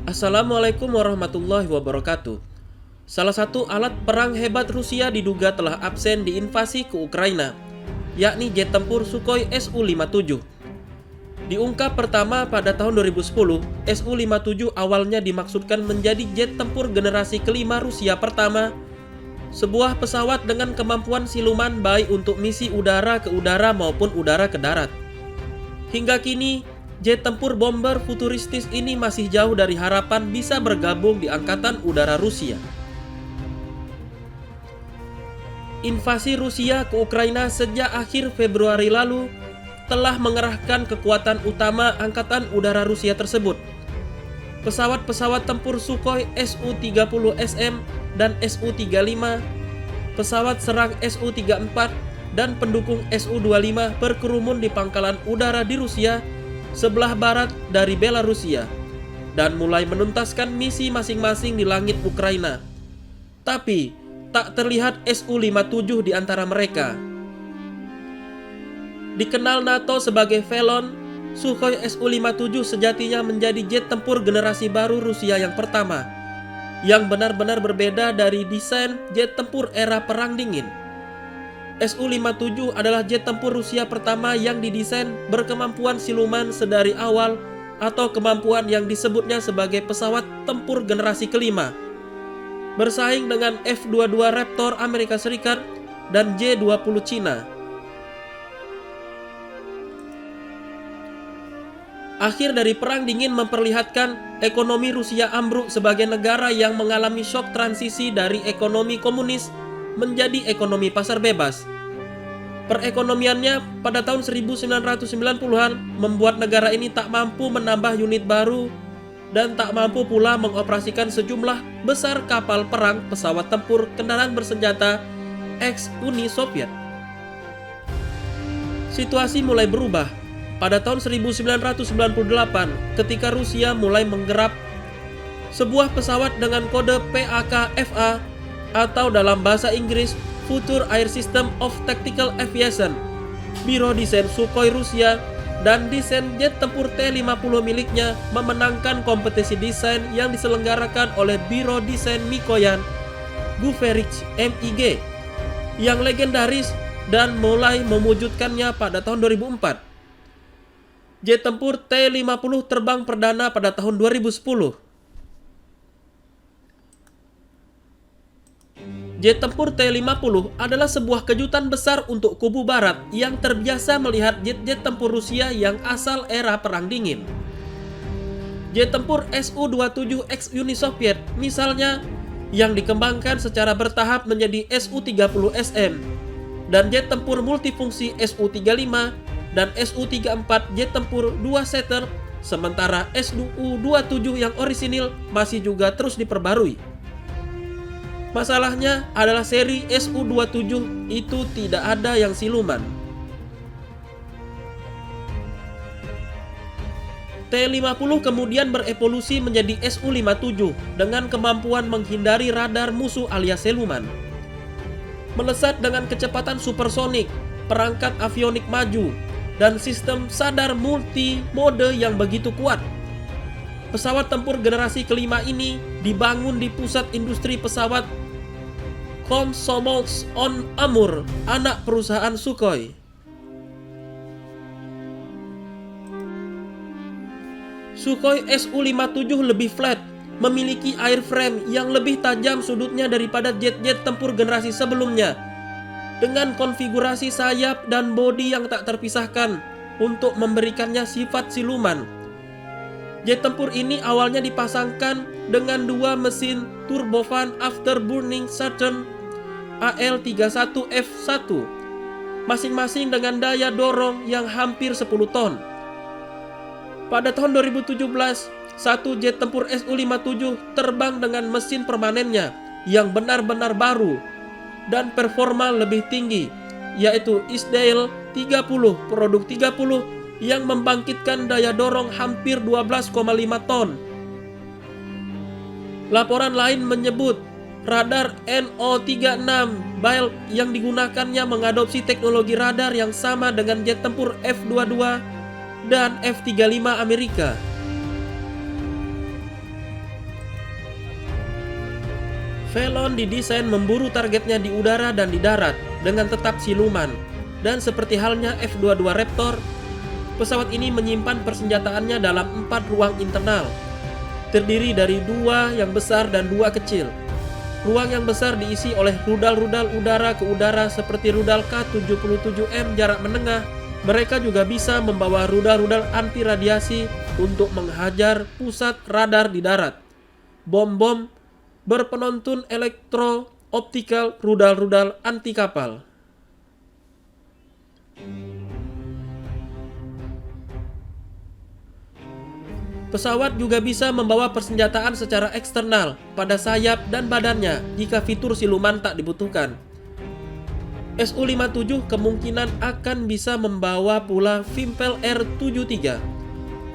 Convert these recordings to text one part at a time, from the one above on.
Assalamualaikum warahmatullahi wabarakatuh. Salah satu alat perang hebat Rusia diduga telah absen di invasi ke Ukraina, yakni jet tempur Sukhoi Su-57. Diungkap pertama pada tahun 2010, Su-57 awalnya dimaksudkan menjadi jet tempur generasi kelima Rusia pertama, sebuah pesawat dengan kemampuan siluman baik untuk misi udara ke udara maupun udara ke darat. Hingga kini, jet tempur bomber futuristis ini masih jauh dari harapan bisa bergabung di Angkatan Udara Rusia. Invasi Rusia ke Ukraina sejak akhir Februari lalu telah mengerahkan kekuatan utama Angkatan Udara Rusia tersebut. Pesawat-pesawat tempur Sukhoi Su-30SM dan Su-35, pesawat serang Su-34, dan pendukung Su-25 berkerumun di pangkalan udara di Rusia sebelah barat dari Belarusia dan mulai menuntaskan misi masing-masing di langit Ukraina. Tapi tak terlihat Su-57 di antara mereka. Dikenal NATO sebagai Felon, Sukhoi Su-57 sejatinya menjadi jet tempur generasi baru Rusia yang pertama, yang benar-benar berbeda dari desain jet tempur era Perang Dingin. Su-57 adalah jet tempur Rusia pertama yang didesain berkemampuan siluman sedari awal atau kemampuan yang disebutnya sebagai pesawat tempur generasi kelima, bersaing dengan F-22 Raptor Amerika Serikat dan J-20 Cina. Akhir dari Perang Dingin memperlihatkan ekonomi Rusia ambruk sebagai negara yang mengalami shock transisi dari ekonomi komunis menjadi ekonomi pasar bebas. Perekonomiannya pada tahun 1990-an membuat negara ini tak mampu menambah unit baru dan tak mampu pula mengoperasikan sejumlah besar kapal perang, pesawat tempur, kendaraan bersenjata ex-Uni Soviet. Situasi mulai berubah pada tahun 1998 ketika Rusia mulai menggerap sebuah pesawat dengan kode PAK-FA atau dalam bahasa Inggris Future Air System of Tactical Aviation, biro desain Sukhoi Rusia, dan desain jet tempur T-50 miliknya memenangkan kompetisi desain yang diselenggarakan oleh biro desain Mikoyan Guverich MIG yang legendaris dan mulai mewujudkannya pada tahun 2004. Jet tempur T-50 terbang perdana pada tahun 2010. Jet tempur T-50 adalah sebuah kejutan besar untuk kubu barat yang terbiasa melihat jet-jet tempur Rusia yang asal era Perang Dingin. Jet tempur Su-27 ex-Uni Soviet misalnya, yang dikembangkan secara bertahap menjadi Su-30SM, dan jet tempur multifungsi Su-35 dan Su-34 jet tempur 2-seater, sementara Su-27 yang orisinil masih juga terus diperbarui. Masalahnya adalah seri Su-27 itu tidak ada yang siluman. T-50 kemudian berevolusi menjadi Su-57 dengan kemampuan menghindari radar musuh alias siluman. Melesat dengan kecepatan supersonik, perangkat avionik maju, dan sistem sadar multi-mode yang begitu kuat. Pesawat tempur generasi kelima ini dibangun di pusat industri pesawat Komsomolsk-on-Amur, anak perusahaan Sukhoi. Sukhoi Su-57 lebih flat, memiliki airframe yang lebih tajam sudutnya daripada jet-jet tempur generasi sebelumnya, dengan konfigurasi sayap dan bodi yang tak terpisahkan untuk memberikannya sifat siluman. Jet tempur ini awalnya dipasangkan dengan dua mesin turbofan afterburning Saturn AL-31F1, masing-masing dengan daya dorong yang hampir 10 ton. Pada tahun 2017, satu jet tempur Su-57 terbang dengan mesin permanennya yang benar-benar baru dan performa lebih tinggi, yaitu Isdale 30 produk 30 yang membangkitkan daya dorong hampir 12,5 ton. Laporan lain menyebut radar NO-36 Bailk yang digunakannya mengadopsi teknologi radar yang sama dengan jet tempur F-22 dan F-35 Amerika. Velon didesain memburu targetnya di udara dan di darat dengan tetap siluman. Dan seperti halnya F-22 Raptor, pesawat ini menyimpan persenjataannya dalam 4 ruang internal, terdiri dari 2 yang besar dan 2 kecil. Ruang yang besar diisi oleh rudal-rudal udara ke udara seperti rudal K-77M jarak menengah. Mereka juga bisa membawa rudal-rudal anti radiasi untuk menghajar pusat radar di darat. Bom-bom berpenontun elektro-optikal, rudal-rudal anti kapal. Pesawat juga bisa membawa persenjataan secara eksternal pada sayap dan badannya jika fitur siluman tak dibutuhkan. Su-57 kemungkinan akan bisa membawa pula Vympel R-73,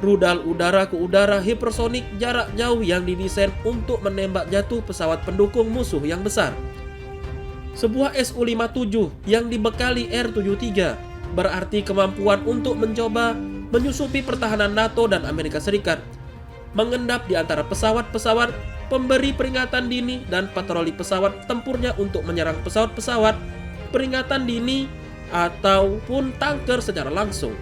rudal udara ke udara hipersonik jarak jauh yang didesain untuk menembak jatuh pesawat pendukung musuh yang besar. Sebuah Su-57 yang dibekali R-73 berarti kemampuan untuk mencoba menyusupi pertahanan NATO dan Amerika Serikat, mengendap di antara pesawat-pesawat pemberi peringatan dini dan patroli pesawat tempurnya untuk menyerang pesawat-pesawat peringatan dini ataupun tanker secara langsung.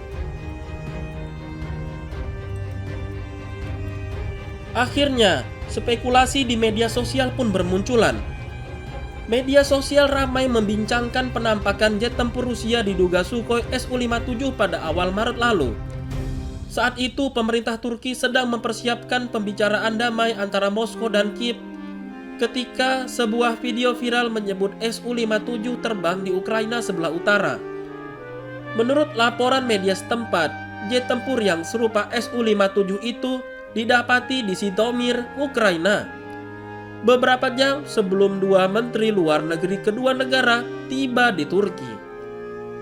Akhirnya, spekulasi di media sosial pun bermunculan. Media sosial ramai membincangkan penampakan jet tempur Rusia diduga Sukhoi Su-57 pada awal Maret lalu. Saat itu, pemerintah Turki sedang mempersiapkan pembicaraan damai antara Moskow dan Kiev ketika sebuah video viral menyebut Su-57 terbang di Ukraina sebelah utara. Menurut laporan media setempat, jet tempur yang serupa Su-57 itu didapati di Zhytomyr, Ukraina, beberapa jam sebelum 2 menteri luar negeri kedua negara tiba di Turki.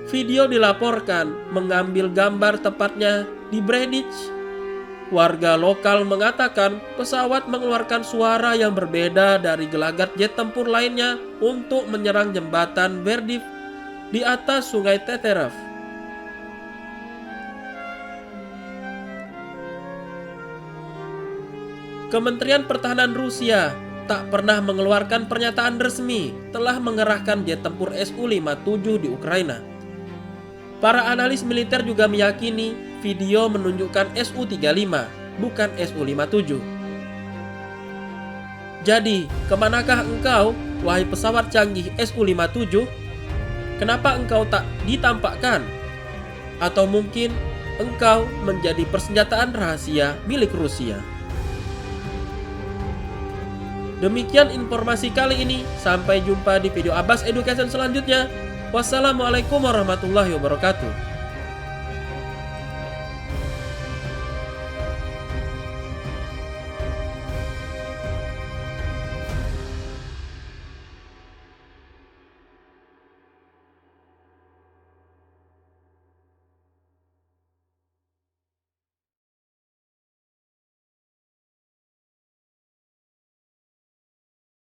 Video dilaporkan mengambil gambar tepatnya di Bredić. Warga lokal mengatakan pesawat mengeluarkan suara yang berbeda dari gelagat jet tempur lainnya untuk menyerang jembatan Berdiv di atas sungai Teterев. Kementerian Pertahanan Rusia tak pernah mengeluarkan pernyataan resmi telah mengerahkan jet tempur Su-57 di Ukraina. Para analis militer juga meyakini video menunjukkan Su-35, bukan Su-57. Jadi, kemanakah engkau, wahai pesawat canggih Su-57? Kenapa engkau tak ditampakkan? Atau mungkin engkau menjadi persenjataan rahasia milik Rusia? Demikian informasi kali ini. Sampai jumpa di video Abbas Education selanjutnya. Wassalamualaikum warahmatullahi wabarakatuh.